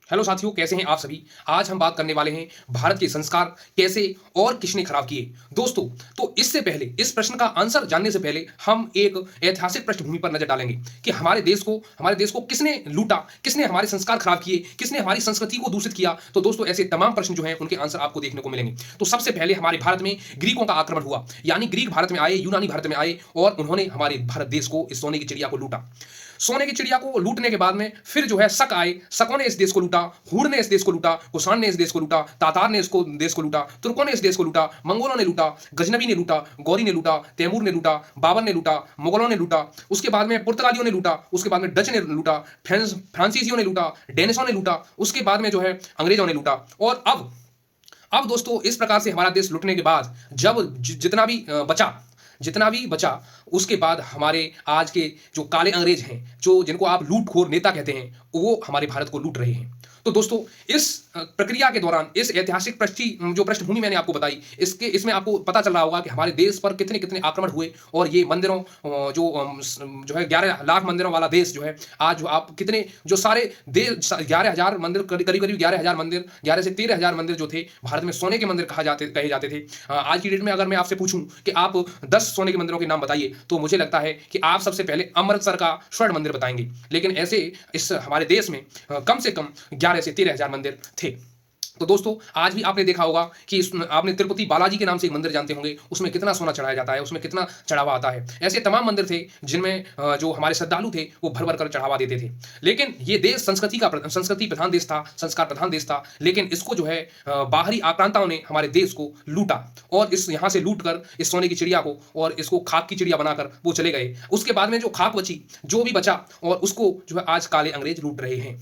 Hello साथियों, कैसे हैं आप सभी। आज हम बात करने वाले हैं भारत के संस्कार कैसे और किसने खराब किए। दोस्तों, तो इससे पहले इस प्रश्न का आंसर जानने से पहले हम एक ऐतिहासिक पृष्ठभूमि पर नजर डालेंगे कि हमारे देश को किसने लूटा, किसने हमारे संस्कार खराब किए, किसने हमारी संस्कृति को दूषित किया। तो दोस्तों, ऐसे तमाम प्रश्न जो हैं उनके आंसर आपको देखने को मिलेंगे। तो सबसे पहले हमारे भारत में ग्रीकों का आक्रमण हुआ, यानी ग्रीक भारत में आए, यूनानी भारत में आए और उन्होंने हमारे भारत देश को, इस सोने की चिड़िया को लूटा। सोने की चिड़िया को लूटने के बाद में फिर जो है शक आए, शकों ने इस देश को लूटा, हूर ने इस देश को लूटा, कुषाण ने इस देश को लूटा, तातार ने इसको देश को लूटा, तुर्कों ने इस देश को लूटा, मंगोलों ने लूटा, गजनबी ने लूटा, गौरी ने लूटा, तैमूर ने लूटा, बाबर ने लूटा, मुगलों ने लूटा, उसके बाद में पुर्तगालियों ने लूटा, उसके बाद में डच ने लूटा, फ्रांसीसियों ने लूटा, डेनिशों ने लूटा, उसके बाद में जो है अंग्रेजों ने लूटा। और अब दोस्तों, इस प्रकार से हमारा देश लूटने के बाद जब जितना भी बचा उसके बाद हमारे आज के जो काले अंग्रेज हैं, जो जिनको आप लूटखोर नेता कहते हैं, वो हमारे भारत को लूट रहे हैं। तो दोस्तों, इस प्रक्रिया के दौरान, इस ऐतिहासिक जो पृष्ठभूमि मैंने आपको बताई, इसमें आपको पता चल रहा होगा कि हमारे देश पर कितने कितने आक्रमण हुए और ये मंदिरों जो है 11 लाख मंदिरों वाला देश जो है, आज आप कितने जो सारे देश 11,000 मंदिर, करीब करीब 11,000 मंदिर, 11 से 13,000 मंदिर जो थे भारत में सोने के मंदिर कहे जाते थे। आज की डेट में अगर मैं आपसे पूछूं कि आप 10 सोने के मंदिरों के नाम बताइए, तो मुझे लगता है कि आप सबसे पहले अमृतसर का स्वर्ण मंदिर बताएंगे। लेकिन ऐसे इस हमारे देश में कम से कम 11 से 13,000 मंदिर थे। तो दोस्तों, आज भी आपने देखा होगा कि आपने तिरुपति बालाजी के नाम से एक मंदिर जानते होंगे, उसमें कितना सोना चढ़ाया जाता है, उसमें कितना चढ़ावा आता है। ऐसे तमाम मंदिर थे जिनमें जो हमारे श्रद्धालु थे वो भर भर कर चढ़ावा देते थे। लेकिन ये देश संस्कृति प्रधान देश था, संस्कार प्रधान देश था। लेकिन इसको जो है बाहरी आक्रांताओं ने हमारे देश को लूटा और इस यहाँ से लूट कर इस सोने की चिड़िया को और इसको खाक की चिड़िया बनाकर वो चले गए। उसके बाद में जो खाक बची, जो भी बचा, और उसको जो है आज काले अंग्रेज लूट रहे हैं।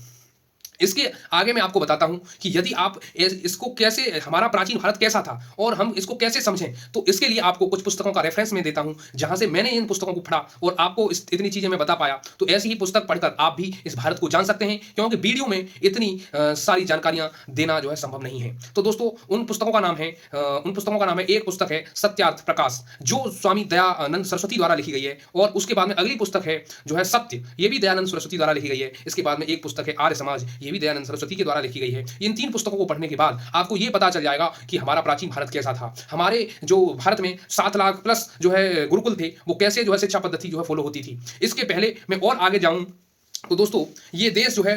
इसके आगे मैं आपको बताता हूं कि यदि आप इसको कैसे, हमारा प्राचीन भारत कैसा था और हम इसको कैसे समझें, तो इसके लिए आपको कुछ पुस्तकों का रेफरेंस मैं देता हूं जहां से मैंने इन पुस्तकों को पढ़ा और आपको इतनी चीजें मैं बता पाया। तो ऐसी ही पुस्तक पढ़कर आप भी इस भारत को जान सकते हैं, क्योंकि वीडियो में इतनी सारी जानकारियां देना जो है संभव नहीं है। तो दोस्तों, उन पुस्तकों का नाम है, एक पुस्तक है सत्यार्थ प्रकाश, जो स्वामी दयानंद सरस्वती द्वारा लिखी गई है, और उसके बाद में अगली पुस्तक है जो है सत्य, ये भी दयानंद सरस्वती द्वारा लिखी गई है। इसके बाद में एक पुस्तक है आर्य समाज, ये भी दयानंद सरस्वती के द्वारा लिखी गई है। इन 3 पुस्तकों को पढ़ने के बाद आपको ये पता चल जाएगा कि हमारा प्राचीन भारत कैसा था। हमारे जो भारत में 7 लाख प्लस जो है गुरुकुल थे, वो कैसे जो है शिक्षा पद्धति जो है फॉलो होती थी। इसके पहले मैं और आगे जाऊं तो दोस्तों, ये देश जो है,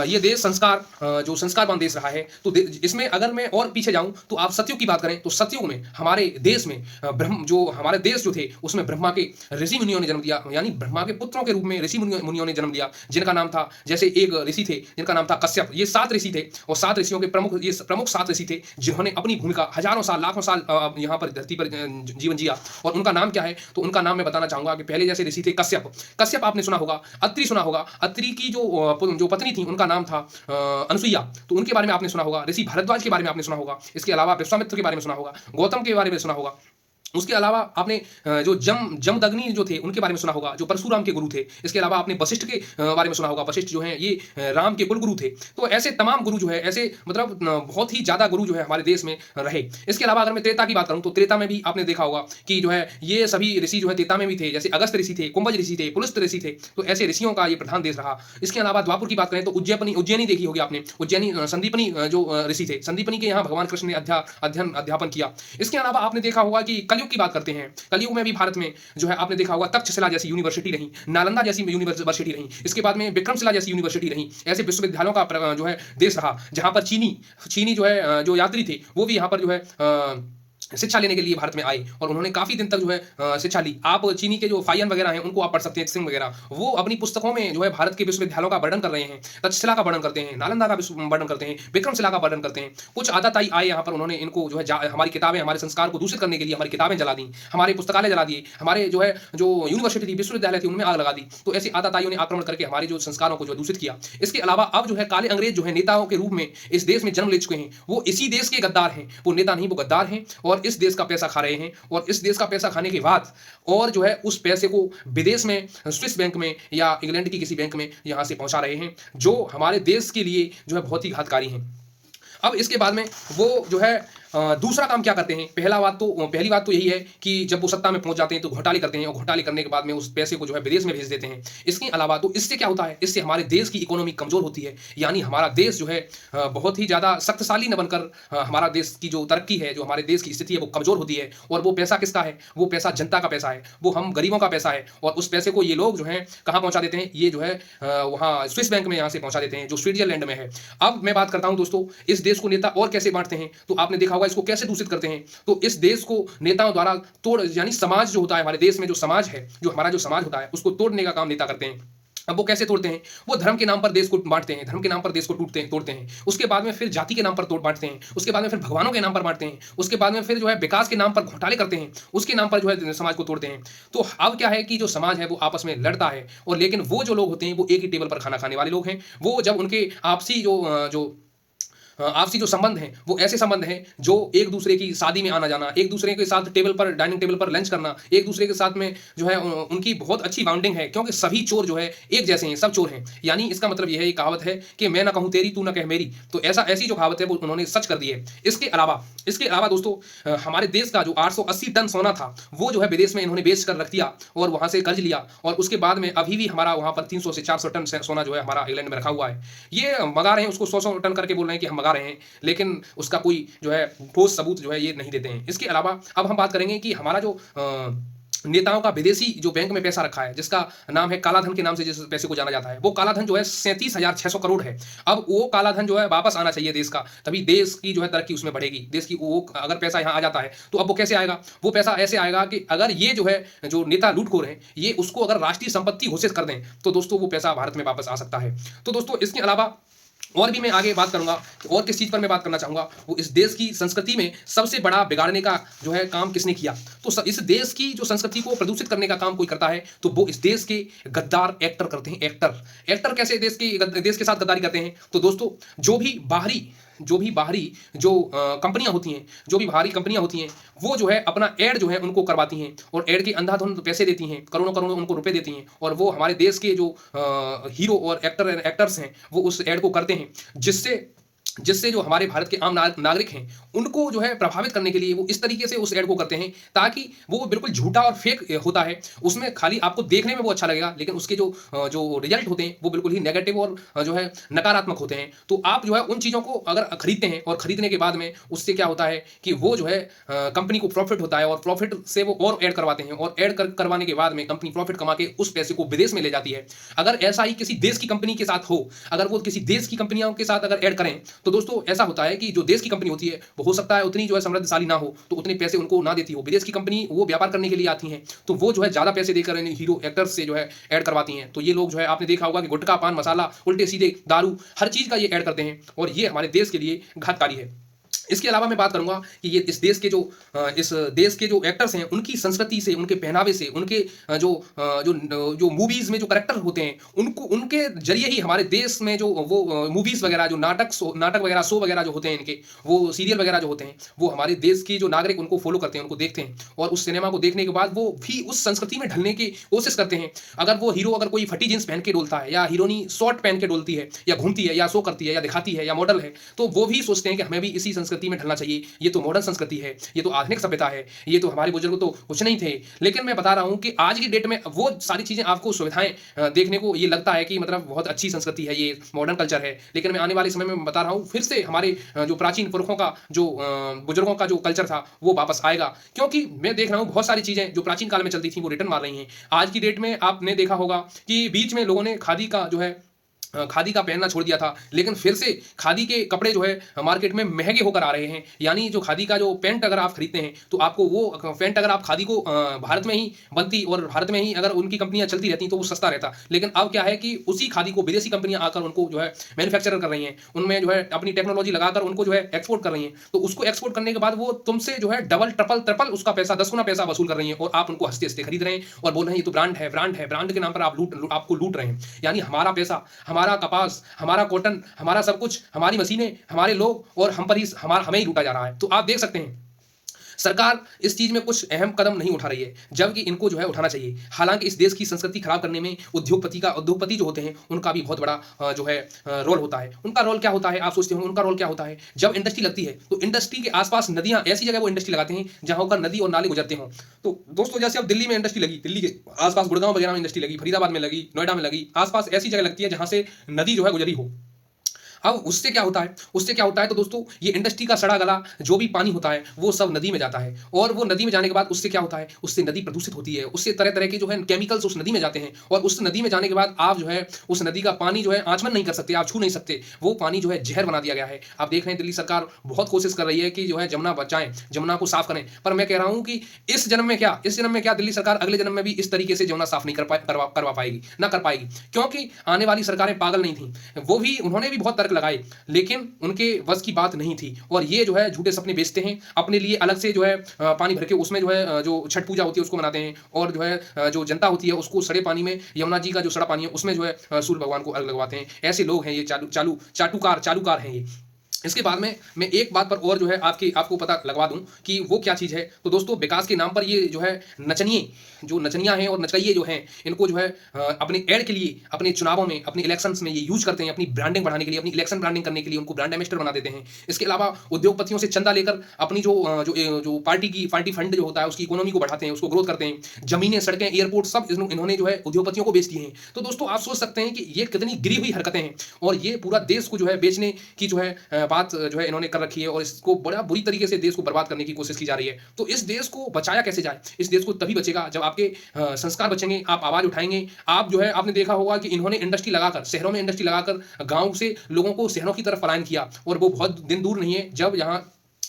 ये देश जो संस्कारवान देश रहा है। तो इसमें अगर मैं और पीछे जाऊं तो आप सतयुग की बात करें तो सतयुग में हमारे देश में हमारे देश जो थे उसमें ब्रह्मा के ऋषि मुनियों ने जन्म दिया, यानी ब्रह्मा के पुत्रों के रूप में ऋषि मुनियों ने जन्म लिया, जिनका नाम था, जैसे एक ऋषि थे जिनका नाम था कश्यप। ये 7 ऋषि थे और 7 ऋषियों के प्रमुख 7 ऋषि थे जिन्होंने अपनी भूमिका हजारों साल, लाखों साल यहाँ पर धरती पर जीवन जिया। और उनका नाम क्या है, तो उनका नाम मैं बताना चाहूंगा कि पहले जैसे ऋषि थे कश्यप आपने सुना होगा, अत्रि सुना होगा, अत्रि की जो पत्नी थी उनका नाम था अनुसुईया, तो उनके बारे में आपने सुना होगा। ऋषि भारद्वाज के बारे में आपने सुना होगा। इसके अलावा विश्वामित्र के बारे में सुना होगा, गौतम के बारे में सुना होगा। उसके अलावा आपने जो जमदग्नि जो थे उनके बारे में सुना होगा, जो परशुराम के गुरु थे। इसके अलावा आपने वशिष्ठ के बारे में सुना होगा, वशिष्ठ जो हैं ये राम के कुल गुरु थे। तो ऐसे तमाम गुरु जो है, ऐसे मतलब बहुत ही ज्यादा गुरु जो है हमारे देश में रहे। इसके अलावा अगर मैं त्रेता की बात करूं तो त्रेता में भी आपने देखा होगा कि जो है ये सभी ऋषि जो है त्रेता में भी थे, जैसे अगस्त ऋषि थे, कुंभज ऋषि थे, पुलस्त ऋषि थे। तो ऐसे ऋषियों का ये प्रधान देश रहा। इसके अलावा द्वापुर की बात करें तो उज्जैनी देखी होगी आपने, उज्जैनी संदीपनी जो ऋषि थे, संदीपनी के यहाँ भगवान कृष्ण ने अध्यापन किया। इसके अलावा आपने देखा होगा कि कलयुग की बात करते हैं, कलयुग में भी भारत में जो है आपने देखा होगा तक्षशिला जैसी यूनिवर्सिटी रही, नालंदा जैसी यूनिवर्सिटी रही, इसके बाद में विक्रमशिला जैसी यूनिवर्सिटी रही। ऐसे विश्वविद्यालयों का जो है देश रहा, जहां पर चीनी जो है जो यात्री थे वो भी यहाँ पर जो है शिक्षा लेने के लिए भारत में आए और उन्होंने काफी दिन तक जो है शिक्षा ली। आप चीनी के जो फायन वगैरह हैं उनको आप पढ़ सकते हैं, सिंह वगैरह, वो अपनी पुस्तकों में जो है भारत के विश्वविद्यालयों का वर्णन कर रहे हैं, तक्षशिला का वर्णन करते हैं, नालंदा का वर्णन करते हैं, विक्रमशिला का वर्णन करते हैं। कुछ आदाताई आए यहाँ पर, उन्होंने इनको जो है हमारी किताबें, हमारे संस्कार को दूषित करने के लिए हमारी किताबें जला दी, हमारे पुस्तकालय जला दिए, हमारे जो है जो यूनिवर्सिटी थी, विश्वविद्यालय थी, उनमें आग लगा दी। तो ऐसे आदाताइयों ने आक्रमण करके हमारे जो संस्कारों को जो दूषित किया। इसके अलावा अब जो है काले अंग्रेज जो है नेताओं के रूप में इस देश में जन्म ले चुके हैं, वो इसी देश के गद्दार हैं। वो नेता नहीं, वो गद्दार हैं और इस देश का पैसा खा रहे हैं। और इस देश का पैसा खाने के बाद और जो है उस पैसे को विदेश में, स्विस बैंक में या इंग्लैंड की किसी बैंक में यहां से पहुंचा रहे हैं, जो हमारे देश के लिए जो है बहुत ही घातकारी हैं। अब इसके बाद में वो जो है दूसरा काम क्या करते हैं, पहली बात तो यही है कि जब वो सत्ता में पहुंच जाते हैं तो घोटाले करते हैं और घोटाले करने के बाद में उस पैसे को जो है विदेश में भेज देते हैं। इसके अलावा तो इससे क्या होता है, इससे हमारे देश की इकोनॉमी कमजोर होती है, यानी हमारा देश जो है बहुत ही ज़्यादा शक्तिशाली न बनकर हमारा देश की जो तरक्की है, जो हमारे देश की स्थिति है वो कमजोर होती है। और वो पैसा किसका है, वो पैसा जनता का पैसा है, वो हम गरीबों का पैसा है। और उस पैसे को ये लोग जो है कहाँ पहुँचा देते हैं, ये जो है वहाँ स्विस बैंक में यहाँ से पहुँचा देते हैं जो स्विट्जरलैंड में है। अब मैं बात करता हूँ दोस्तों, इस देश को नेता और कैसे बांटते हैं, तो आपने देखा होगा इसको कैसे दूषित करते हैं। तो इस देश को नेताओं द्वारा तोड़, यानी समाज जो होता है हमारे देश में, जो समाज है, जो हमारा जो समाज होता है उसको तोड़ने का काम नेता करते हैं। अब वो कैसे तोड़ते हैं, वो धर्म के नाम पर देश को बांटते हैं, धर्म के नाम पर देश को तोड़ते हैं। उसके बाद में फिर जाति के नाम पर तोड़ बांटते हैं, उसके बाद में फिर भगवानों के नाम पर बांटते हैं, उसके बाद में फिर जो है विकास के नाम पर घोटाले करते हैं, उसके नाम पर जो है समाज को तोड़ते हैं। तो अब क्या है कि जो समाज है वो आपस में लड़ता है, और लेकिन वो जो लोग होते हैं वो एक ही टेबल पर खाना खाने वाले लोग हैं। वो जब उनके आपसी जो संबंध हैं वो ऐसे संबंध हैं जो एक दूसरे की शादी में आना जाना, एक दूसरे के साथ डाइनिंग टेबल पर लंच करना, एक दूसरे के साथ में जो है उनकी बहुत अच्छी बाउंडिंग है, क्योंकि सभी चोर जो है एक जैसे हैं, सब चोर हैं। यानी इसका मतलब यह है, ये कहावत है कि मैं ना कहूँ तेरी तू ना कह मेरी, तो ऐसी जो कहावत है वो उन्होंने सच कर दी है। इसके अलावा दोस्तों, हमारे देश का जो 880 टन सोना था वो जो है विदेश में इन्होंने बेच कर रख दिया और वहां से कर्ज लिया, और उसके बाद में अभी भी हमारा वहां पर 300 से 400 टन सोना जो है हमारा इंग्लैंड में रखा हुआ है। ये मंगा रहे हैं उसको 100 टन करके बोल रहे हैं कि हम मंगा रहे हैं, लेकिन उसका कोई जो है ठोस सबूत जो है ये नहीं देते हैं। इसके अलावा अब हम बात करेंगे कि हमारा जो नेताओं का विदेशी जो बैंक में पैसा रखा है, जिसका नाम है काला धन के नाम से जिस पैसे को जाना जाता है, वो काला धन जो है 37,600 करोड़ है। अब वो काला धन जो है वापस आना चाहिए देश का, तभी देश की जो है तरक्की उसमें बढ़ेगी। देश की वो अगर पैसा यहाँ आ जाता है तो अब वो कैसे आएगा, वो पैसा ऐसे आएगा कि अगर ये जो है जो नेता लूटखोर हैं ये उसको अगर राष्ट्रीय संपत्ति घोषित कर दें तो दोस्तों वो पैसा भारत में वापस आ सकता है। तो दोस्तों इसके अलावा और भी मैं आगे बात करूंगा कि और किस चीज़ पर मैं बात करना चाहूंगा, वो इस देश की संस्कृति में सबसे बड़ा बिगाड़ने का जो है काम किसने किया। तो इस देश की जो संस्कृति को प्रदूषित करने का काम कोई करता है तो वो इस देश के गद्दार एक्टर करते हैं। एक्टर कैसे देश के साथ गद्दारी करते हैं, तो दोस्तों जो भी बाहरी कंपनियां होती हैं, जो भी बाहरी कंपनियां होती हैं वो जो है अपना ऐड जो है उनको करवाती हैं, और ऐड के अंधाधुंध पैसे देती हैं, करोड़ों करोड़ों उनको रुपए देती हैं, और वो हमारे देश के जो हीरो और एक्टर्स हैं वो उस ऐड को करते हैं, जिससे जो हमारे भारत के आम नागरिक हैं उनको जो है प्रभावित करने के लिए वो इस तरीके से उस ऐड को करते हैं ताकि वो बिल्कुल झूठा और फेक होता है। उसमें खाली आपको देखने में वो अच्छा लगेगा, लेकिन उसके जो रिजल्ट होते हैं वो बिल्कुल ही नेगेटिव और जो है नकारात्मक होते हैं। तो आप जो है उन चीज़ों को अगर खरीदते हैं और खरीदने के बाद में उससे क्या होता है कि वो जो है कंपनी को प्रॉफिट होता है, और प्रॉफिट से वो और ऐड करवाते हैं, और ऐड करवाने के बाद में कंपनी प्रॉफिट कमा के उस पैसे को विदेश में ले जाती है। अगर ऐसा ही किसी देश की कंपनी के साथ हो, अगर वो किसी देश की कंपनियों के साथ अगर ऐड करें तो दोस्तों ऐसा होता है कि जो देश की कंपनी होती है वो हो सकता है उतनी जो है समृद्धशाली ना हो, तो उतने पैसे उनको ना देती हो। विदेश की कंपनी वो व्यापार करने के लिए आती हैं तो वो जो है ज़्यादा पैसे देकर हीरो एक्टर्स से जो है ऐड करवाती हैं। तो ये लोग जो है आपने देखा होगा कि गुटखा, पान मसाला, उल्टे सीधे दारू, हर चीज़ का ये ऐड करते हैं, और ये हमारे देश के लिए घातकारी है। इसके अलावा मैं बात करूंगा कि ये इस देश के जो एक्टर्स हैं उनकी संस्कृति से, उनके पहनावे से, उनके जो मूवीज में जो कैरेक्टर होते हैं उनके जरिए ही हमारे देश में जो वो मूवीज वगैरह, जो नाटक वगैरह, शो वगैरह जो होते हैं इनके, वो सीरियल वगैरह जो होते हैं वो हमारे देश की जो नागरिक उनको फॉलो करते हैं, उनको देखते हैं, और उस सिनेमा को देखने के बाद वो भी उस संस्कृति में ढलने की कोशिश करते हैं। अगर वो हीरो अगर कोई फटी जींस पहन के डोलता है, या हीरोनी शॉर्ट पहन के डोलती है, या घूमती है, या शो करती है, या दिखाती है, या मॉडल है, तो वो भी सोचते हैं कि हमें भी इसी संस्कृति में ढलना चाहिए। ये तो मॉडर्न संस्कृति है, ये तो आधुनिक सभ्यता है, ये तो हमारे बुजुर्ग तो कुछ नहीं थे। लेकिन मैं बता रहा हूं कि आज की डेट में वो सारी चीजें आपको सुविधाएं देखने को ये लगता है कि मतलब बहुत अच्छी संस्कृति है, ये मॉडर्न कल्चर है, लेकिन मैं आने वाले समय में बता रहा हूं फिर से हमारे जो प्राचीन पुरखों का, जो बुजुर्गों का जो कल्चर था वो वापस आएगा। क्योंकि मैं देख रहा हूं बहुत सारी चीजें जो प्राचीन काल में चलती थी वो रिटर्न मार रही हैं। आज की डेट में आपने देखा होगा कि बीच में लोगों ने खादी का पहनना छोड़ दिया था, लेकिन फिर से खादी के कपड़े जो है मार्केट में महंगे होकर आ रहे हैं। यानी जो खादी का जो पैंट अगर आप खरीदते हैं तो आपको वो पैंट अगर आप खादी को भारत में ही बनती और भारत में ही अगर उनकी कंपनियां चलती रहती तो वो सस्ता रहता। लेकिन अब क्या है कि उसी खादी को विदेशी कंपनियां आकर उनको जो है मैन्युफैक्चर कर रही हैं, उनमें जो है अपनी टेक्नोलॉजी लगाकर उनको जो है एक्सपोर्ट कर रही हैं। तो उसको एक्सपोर्ट करने के बाद वो तुमसे जो है डबल ट्रिपल उसका पैसा, 10 गुना पैसा वसूल कर रही हैं, और आप उनको हंसते हंसते खरीद रहे हैं और बोल रहे हैं ये तो ब्रांड के नाम पर आपको लूट रहे हैं। यानी हमारा पैसा, हमारा कपास, हमारा कॉटन, हमारा सब कुछ, हमारी मशीनें, हमारे लोग, और हम पर ही हमें ही लूटा जा रहा है। तो आप देख सकते हैं सरकार इस चीज़ में कुछ अहम कदम नहीं उठा रही है, जबकि इनको जो है उठाना चाहिए। हालाँकि इस देश की संस्कृति खराब करने में उद्योगपति जो होते हैं, उनका भी बहुत बड़ा जो है रोल होता है। उनका रोल क्या होता है, आप सोचते होंगे उनका रोल क्या होता है? जब इंडस्ट्री लगती है, तो इंडस्ट्री के आस-पास नदियाँ ऐसी जगह वो इंडस्ट्री लगाते हैं, जहाँ होकर नदी और नाले गुजरते हों। तो दोस्तों जैसे अब दिल्ली में इंडस्ट्री लगी, दिल्ली के आस-पास गुड़गाँव वगैरह में इंडस्ट्री लगी, फरीदाबाद में लगी, नोएडा में लगी, आस-पास ऐसी जगह लगती है जहाँ से नदी जो है गुजरी हो। अब उससे क्या होता है, तो दोस्तों ये इंडस्ट्री का सड़ा गला जो भी पानी होता है वो सब नदी में जाता है, और वो नदी में जाने के बाद उससे क्या होता है, उससे नदी प्रदूषित होती है, उससे तरह तरह के जो है केमिकल्स उस नदी में जाते हैं, और उस नदी में जाने के बाद आप जो है उस नदी का पानी जो है आचमन नहीं कर सकते, आप छू नहीं सकते, वो पानी जो है जहर बना दिया गया है। आप देख रहे हैं दिल्ली सरकार बहुत कोशिश कर रही है कि जो है जमुना बचाएं, जमुना को साफ करें, पर मैं कह रहा हूं कि इस जन्म में क्या दिल्ली सरकार अगले जन्म में भी इस तरीके से जमुना साफ नहीं करवा पाएगी, ना कर पाएगी, क्योंकि आने वाली सरकारें पागल नहीं थी, उन्होंने भी बहुत तर्क लगाए, लेकिन उनके वश की बात नहीं थी, और ये जो है झूठे सपने बेचते हैं, अपने लिए अलग से जो है पानी भर के उसमें जो है जो छठ पूजा होती है उसको मनाते हैं, और जो है जो जनता होती है उसको सड़े पानी में, यमुना जी का जो सड़ा पानी है उसमें जो है सूर्य भगवान को अर्घ लगवाते हैं। ऐसे लोग हैं ये, चालूकार हैं ये। इसके बाद में मैं एक बात पर और जो है आपको पता लगवा दूं कि वो क्या चीज़ है। तो दोस्तों विकास के नाम पर ये जो है नचनियाँ हैं और नचकइये जो हैं, इनको जो है अपने ऐड के लिए, अपने चुनावों में, अपने इलेक्शंस में ये यूज करते हैं, अपनी ब्रांडिंग बढ़ाने के लिए, अपनी इलेक्शन ब्रांडिंग करने के लिए उनको ब्रांड एम्बेसडर बना देते हैं। इसके अलावा उद्योगपतियों से चंदा लेकर अपनी जो पार्टी फंड जो होता है उसकी इकोनॉमी को बढ़ाते हैं, उसको ग्रोथ करते हैं। जमीनें, सड़कें, एयरपोर्ट सब इन्होंने जो है उद्योगपतियों को बेच दिए हैं। तो दोस्तों आप सोच सकते हैं कि ये कितनी गिरी हुई हरकतें हैं, और ये पूरा देश को जो है बेचने की जो है बात जो है इन्होंने कर रखी है, और इसको बड़ा बुरी तरीके से देश को बर्बाद करने की कोशिश की जा रही है। तो इस देश को बचाया कैसे जाए? इस देश को तभी बचेगा जब आपके संस्कार बचेंगे, आप आवाज उठाएंगे। आप जो है आपने देखा होगा कि इन्होंने इंडस्ट्री लगाकर, शहरों में इंडस्ट्री लगाकर गांव से लोगों को शहरों की तरफ पलायन किया, और वो बहुत दिन दूर नहीं है जब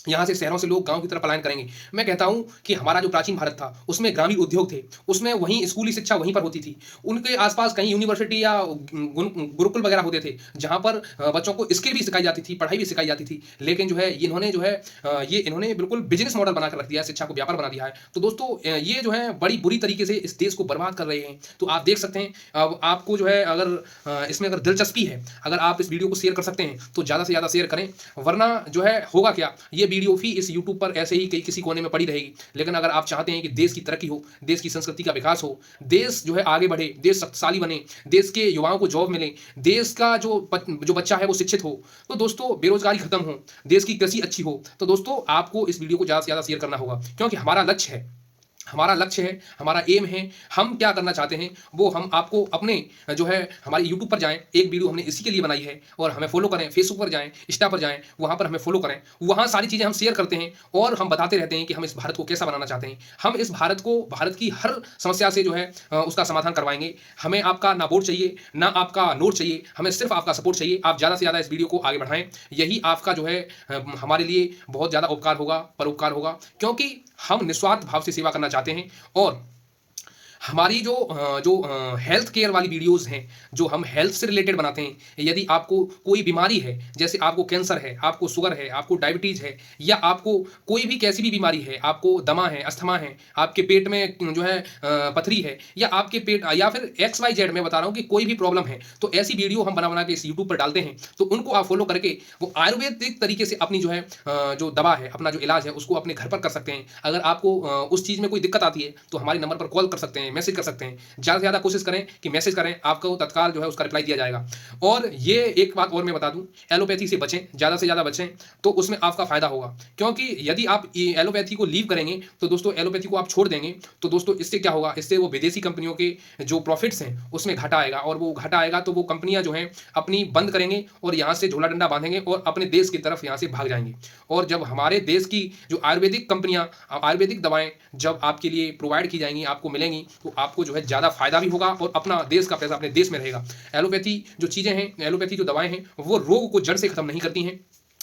यहाँ से शहरों से लोग गांव की तरफ पलायन करेंगे। मैं कहता हूं कि हमारा जो प्राचीन भारत था उसमें ग्रामीण उद्योग थे, उसमें वहीं स्कूली शिक्षा वहीं पर होती थी, उनके आसपास कहीं यूनिवर्सिटी या गुरुकुल वगैरह होते थे जहां पर बच्चों को स्किल भी सिखाई जाती थी, पढ़ाई भी सिखाई जाती थी। लेकिन जो है इन्होंने बिल्कुल बिजनेस मॉडल बनाकर रख दिया है, शिक्षा को व्यापार बना दिया है। तो दोस्तों ये जो है बड़ी बुरी तरीके से इस देश को बर्बाद कर रहे हैं। तो आप देख सकते हैं, अब आपको जो है अगर इसमें अगर दिलचस्पी है, अगर आप इस वीडियो को शेयर कर सकते हैं तो ज़्यादा से ज़्यादा शेयर करें, वरना जो है होगा क्या, ये वीडियो भी इस YouTube पर ऐसे ही किसी कोने में पड़ी रहेगी। लेकिन अगर आप चाहते हैं कि देश की तरक्की हो, देश की संस्कृति का विकास हो, देश जो है आगे बढ़े, देश शक्तिशाली बने, देश के युवाओं को जॉब मिले, देश का जो बच्चा है वो शिक्षित हो, तो दोस्तों बेरोजगारी खत्म हो, देश की कृषि अच्छी हो, तो दोस्तों आपको इस वीडियो को ज़्यादा से ज़्यादा शेयर करना होगा, क्योंकि हमारा लक्ष्य है, हमारा एम है, हम क्या करना चाहते हैं वो हम आपको अपने जो है हमारे यूट्यूब पर जाएं, एक वीडियो हमने इसी के लिए बनाई है, और हमें फॉलो करें, फेसबुक पर जाएं, इंस्टा पर जाएं, वहां पर हमें फॉलो करें, वहां सारी चीज़ें हम शेयर करते हैं, और हम बताते रहते हैं कि हम इस भारत को कैसा बनाना चाहते हैं। हम इस भारत की हर समस्या से जो है उसका समाधान करवाएंगे। हमें आपका ना वोट चाहिए, ना आपका नोट चाहिए, हमें सिर्फ आपका सपोर्ट चाहिए। आप ज़्यादा से ज़्यादा इस वीडियो को आगे बढ़ाएं, यही आपका जो है हमारे लिए बहुत ज़्यादा उपकार होगा, परोपकार होगा, क्योंकि हम निस्वार्थ भाव से सेवा करना चाहते हैं। और हमारी जो हेल्थ केयर वाली वीडियोस हैं, जो हम हेल्थ से रिलेटेड बनाते हैं, यदि आपको कोई बीमारी है, जैसे आपको कैंसर है, आपको शुगर है, आपको डायबिटीज़ है, या आपको कोई भी कैसी भी बीमारी है, आपको दमा है, अस्थमा है, आपके पेट में जो है पथरी है, या आपके पेट, या फिर XYZ मैं बता रहा हूँ कि कोई भी प्रॉब्लम है, तो ऐसी वीडियो हम बना के इस यूट्यूब पर डालते हैं। तो उनको आप फॉलो करके वो आयुर्वेदिक तरीके से अपनी जो है जो दवा है, अपना जो इलाज है उसको अपने घर पर कर सकते हैं। अगर आपको उस चीज़ में कोई दिक्कत आती है तो हमारे नंबर पर कॉल कर सकते हैं, मैसेज कर सकते हैं। ज़्यादा से ज़्यादा कोशिश करें कि मैसेज करें, आपको तत्काल जो है उसका रिप्लाई दिया जाएगा। और ये एक बात और मैं बता दूं, एलोपैथी से बचें, ज़्यादा से ज़्यादा बचें, तो उसमें आपका फायदा होगा। क्योंकि यदि आप एलोपैथी को लीव करेंगे, तो दोस्तों एलोपैथी को आप छोड़ देंगे, तो दोस्तों इससे क्या होगा, इससे वो विदेशी कंपनियों के जो प्रॉफिट्स हैं उसमें घाटा आएगा, और वो घाटा आएगा तो वो कंपनियां जो हैं अपनी बंद करेंगे और यहाँ से झोला डंडा बांधेंगे और अपने देश की तरफ यहाँ से भाग जाएंगे। और जब हमारे देश की जो आयुर्वेदिक कंपनियां, आयुर्वेदिक दवाएं जब आपके लिए प्रोवाइड की जाएंगी, आपको मिलेंगी, तो आपको जो है ज़्यादा फायदा भी होगा, और अपना देश का पैसा अपने देश में रहेगा। एलोपैथी जो चीज़ें हैं, एलोपैथी जो दवाएं हैं, वो रोग को जड़ से खत्म नहीं करती हैं,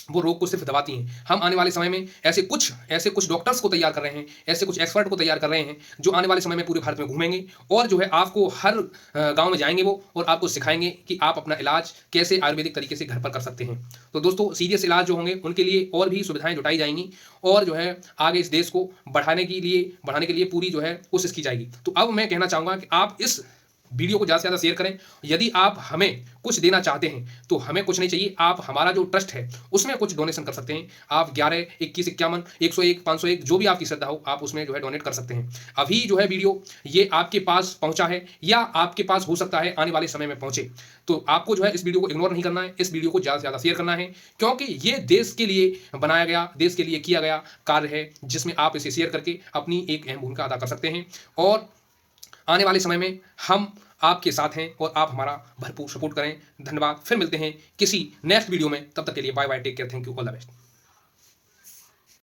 वो रोग को सिर्फ दबाती हैं। हम आने वाले समय में ऐसे कुछ डॉक्टर्स को तैयार कर रहे हैं, ऐसे कुछ एक्सपर्ट को तैयार कर रहे हैं, जो आने वाले समय में पूरे भारत में घूमेंगे, और जो है आपको हर गांव में जाएंगे वो, और आपको सिखाएंगे कि आप अपना इलाज कैसे आयुर्वेदिक तरीके से घर पर कर सकते हैं। तो दोस्तों सीरियस इलाज जो होंगे उनके लिए और भी सुविधाएं जुटाई जाएंगी, और जो है आगे इस देश को बढ़ाने के लिए पूरी जो है कोशिश की जाएगी। तो अब मैं कहना चाहूँगा कि आप इस वीडियो को ज़्यादा से ज़्यादा शेयर करें। यदि आप हमें कुछ देना चाहते हैं तो हमें कुछ नहीं चाहिए, आप हमारा जो ट्रस्ट है उसमें कुछ डोनेशन कर सकते हैं। आप 11, 21, 51, 101, 501 जो भी आपकी श्रद्धा हो आप उसमें जो है डोनेट कर सकते हैं। अभी जो है वीडियो ये आपके पास पहुंचा है या आपके पास हो सकता है आने वाले समय में पहुंचे, तो आपको जो है इस वीडियो को इग्नोर नहीं करना है, इस वीडियो को ज़्यादा से ज़्यादा शेयर करना है, क्योंकि ये देश के लिए बनाया गया, देश के लिए किया गया कार्य है, जिसमें आप इसे शेयर करके अपनी एक अहम भूमिका अदा कर सकते हैं। और आने वाले समय में हम आपके साथ हैं और आप हमारा भरपूर सपोर्ट करें। धन्यवाद। फिर मिलते हैं किसी नेक्स्ट वीडियो में, तब तक के लिए bye bye, take care, thank you, all the best.